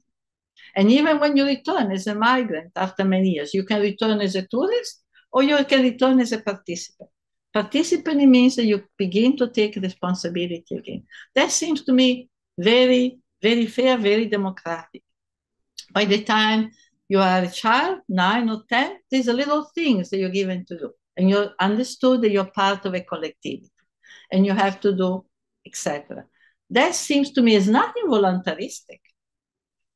And even when you return as a migrant after many years, you can return as a tourist or you can return as a participant. Participating means that you begin to take responsibility again. That seems to me very, very fair, very democratic. By the time you are a child, 9 or 10, there's a little things that you're given to do. And you're understood that you're part of a collectivity. And you have to do, etc. That seems to me is nothing voluntaristic.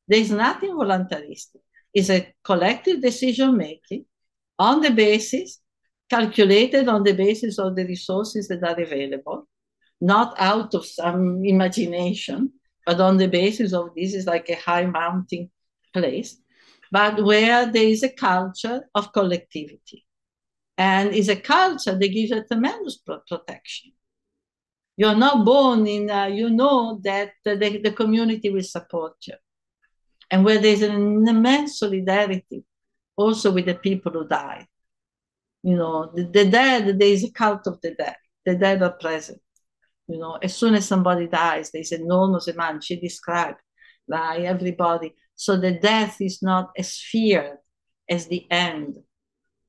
There's nothing voluntaristic. It's a collective decision-making on the basis, calculated on the basis of the resources that are available, not out of some imagination, but on the basis of this is like a high mountain place, but where there is a culture of collectivity. And is a culture that gives a tremendous protection. You're not born in, you know that the community will support you. And where there's an immense solidarity also with the people who died. The dead, there is a cult of the dead. The dead are present. As soon as somebody dies, there's enormous amount. She described, like everybody. So the death is not as feared as the end.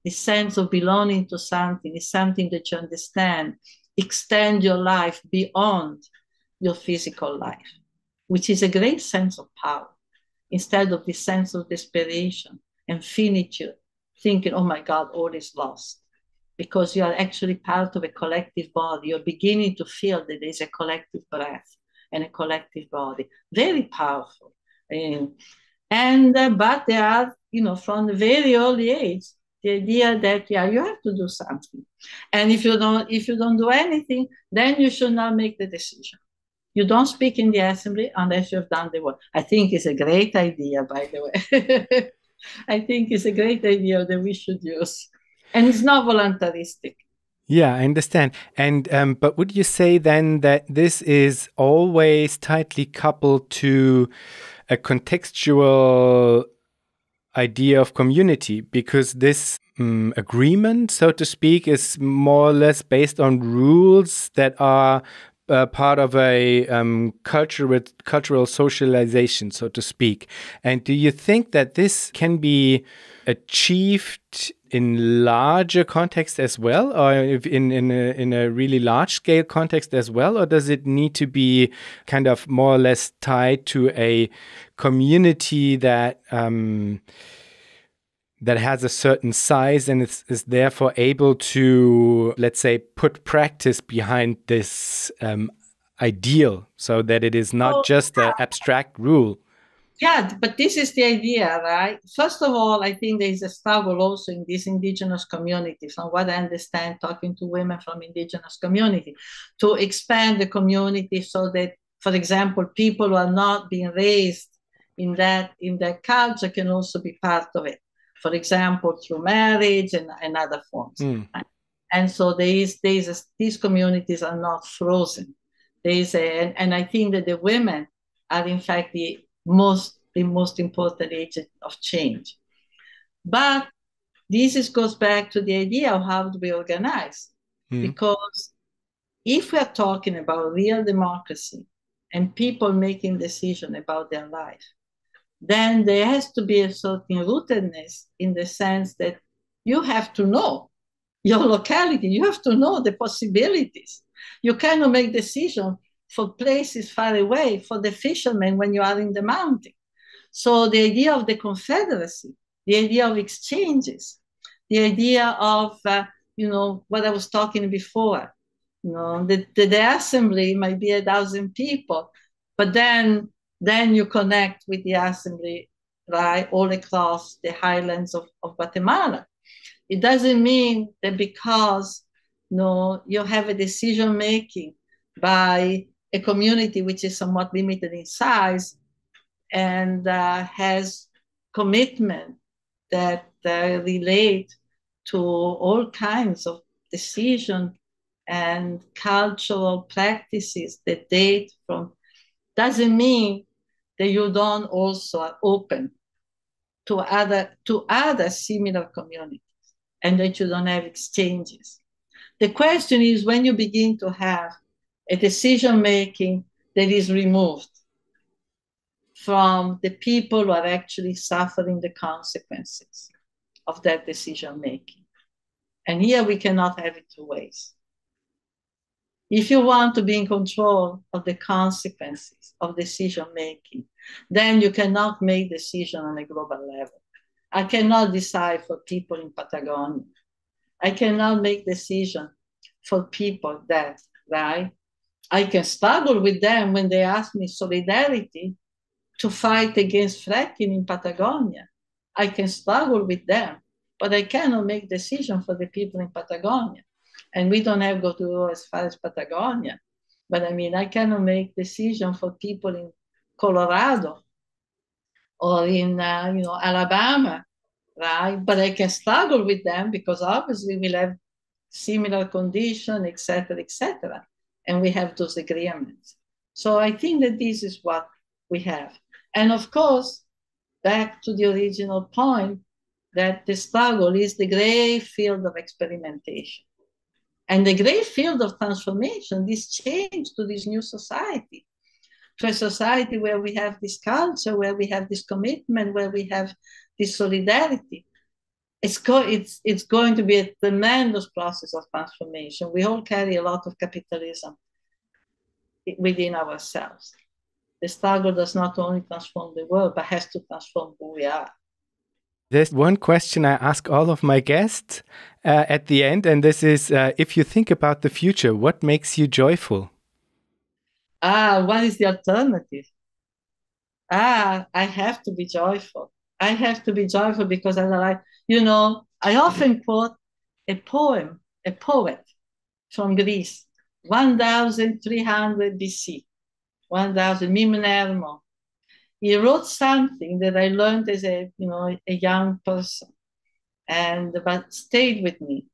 The sense of belonging to something is something that you understand. Extend your life beyond your physical life, which is a great sense of power, instead of this sense of desperation and finitude, thinking, oh my God, all is lost. Because you are actually part of a collective body. You're beginning to feel that there's a collective breath and a collective body. Very powerful. But there are, from the very early age, the idea that, you have to do something. And if you don't do anything, then you should not make the decision. You don't speak in the assembly unless you've done the work. I think it's a great idea, by the way. I think it's a great idea that we should use. And it's not voluntaristic. Yeah, I understand. And but would you say then that this is always tightly coupled to a contextual idea of community? Because this agreement, so to speak, is more or less based on rules that are part of a cultural socialization, so to speak. And do you think that this can be achieved in larger context as well, or in a really large scale context as well, or does it need to be kind of more or less tied to a community that that has a certain size and is therefore able to, let's say, put practice behind this ideal, so that it is not just an abstract rule? Yeah, but this is the idea, right? First of all, I think there is a struggle also in these indigenous communities, from what I understand, talking to women from indigenous community, to expand the community so that, for example, people who are not being raised in that culture can also be part of it. For example, through marriage and other forms. Right? And so these communities are not frozen. And I think that the women are in fact the most important agent of change. But this goes back to the idea of how do we organize? Because if we're talking about real democracy and people making decisions about their life, then there has to be a certain rootedness in the sense that you have to know your locality, you have to know the possibilities. You cannot make decisions for places far away, for the fishermen when you are in the mountain. So the idea of the confederacy, the idea of exchanges, the idea of what I was talking before. The assembly might be 1,000 people, but then you connect with the assembly, right, all across the highlands of Guatemala. It doesn't mean that because you have a decision making by a community which is somewhat limited in size and has commitment that relate to all kinds of decision and cultural practices that date from, doesn't mean that you don't also open to other similar communities and that you don't have exchanges. The question is when you begin to have a decision making that is removed from the people who are actually suffering the consequences of that decision making. And here we cannot have it two ways. If you want to be in control of the consequences of decision making, then you cannot make decisions on a global level. I cannot decide for people in Patagonia. I cannot make decisions for people that, right? I can struggle with them when they ask me solidarity to fight against fracking in Patagonia. I can struggle with them, but I cannot make decisions for the people in Patagonia. And we don't have to go as far as Patagonia. But I mean, I cannot make decisions for people in Colorado or in Alabama, right? But I can struggle with them because obviously we'll have similar conditions, et cetera, and we have those agreements. So I think that this is what we have. And of course, back to the original point, that the struggle is the great field of experimentation. And the great field of transformation, this change to this new society, to a society where we have this culture, where we have this commitment, where we have this solidarity. It's going to be a tremendous process of transformation. We all carry a lot of capitalism within ourselves. The struggle does not only transform the world, but has to transform who we are. There's one question I ask all of my guests at the end, and this is, if you think about the future, what makes you joyful? What is the alternative? I have to be joyful. I have to be joyful because I often quote a poet from Greece, 1300 BC, 1000, Mimnermo. He wrote something that I learned as a young person, but stayed with me.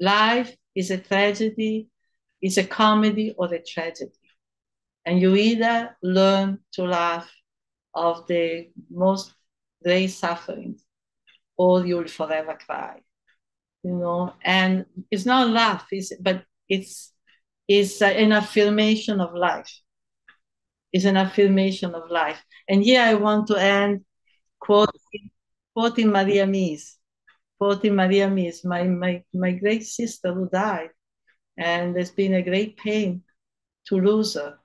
Life is a tragedy, is a comedy or a tragedy. And you either learn to laugh of the most great sufferings, or you'll forever cry. And it's not laugh, but it's an affirmation of life. Is an affirmation of life. And here I want to end quoting Maria Mies. Quoting Maria Mies, my great sister who died. And there's been a great pain to lose her.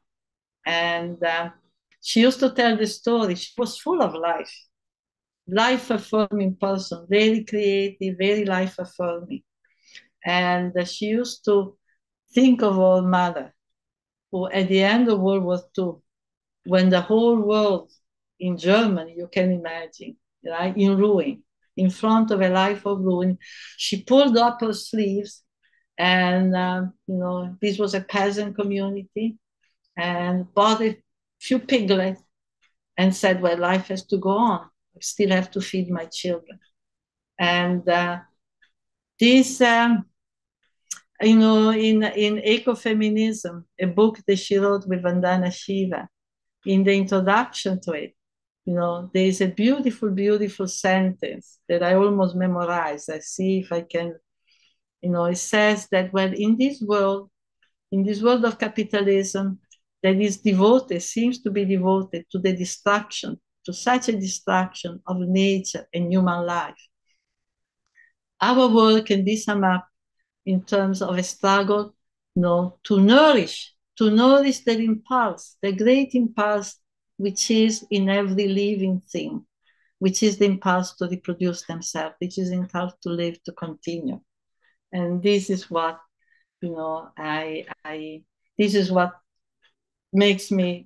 And she used to tell the story. She was full of life-affirming person, very creative, very life-affirming. And she used to think of our mother, who at the end of World War II, when the whole world in Germany, you can imagine, right, in ruin, in front of a life of ruin, she pulled up her sleeves and, this was a peasant community, and bought a few piglets and said, well, life has to go on. I still have to feed my children. And this, in Ecofeminism, a book that she wrote with Vandana Shiva, in the introduction to it, there is a beautiful, beautiful sentence that I almost memorized. I see if I can, it says that, well, in this world of capitalism that seems to be devoted to the destruction, to such a destruction of nature and human life, our work can be summed up in terms of a struggle, to nourish that impulse, the great impulse which is in every living thing, which is the impulse to reproduce themselves, which is the impulse to live, to continue. And this is what, this is what gives me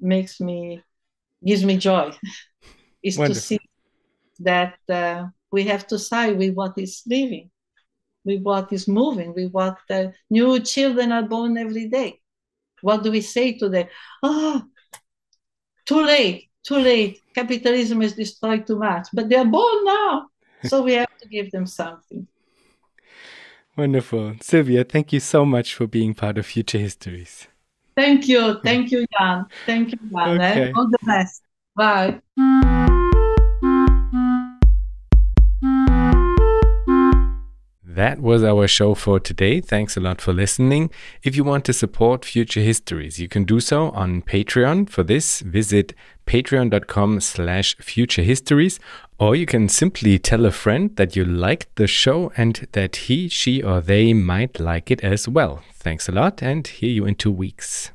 joy, is Wonderful. to see that we have to side with what is living, with what is moving, with what new children are born every day. What do we say to them? Oh, too late. Capitalism has destroyed too much, but they are born now. So we have to give them something. Wonderful. Silvia, thank you so much for being part of Future Histories. Thank you, Jan. Thank you, Jan. Okay. All the best. Bye. That was our show for today. Thanks a lot for listening. If you want to support Future Histories, you can do so on Patreon. For this, visit patreon.com/futurehistories, or you can simply tell a friend that you liked the show and that he, she, or they might like it as well. Thanks a lot, and hear you in 2 weeks.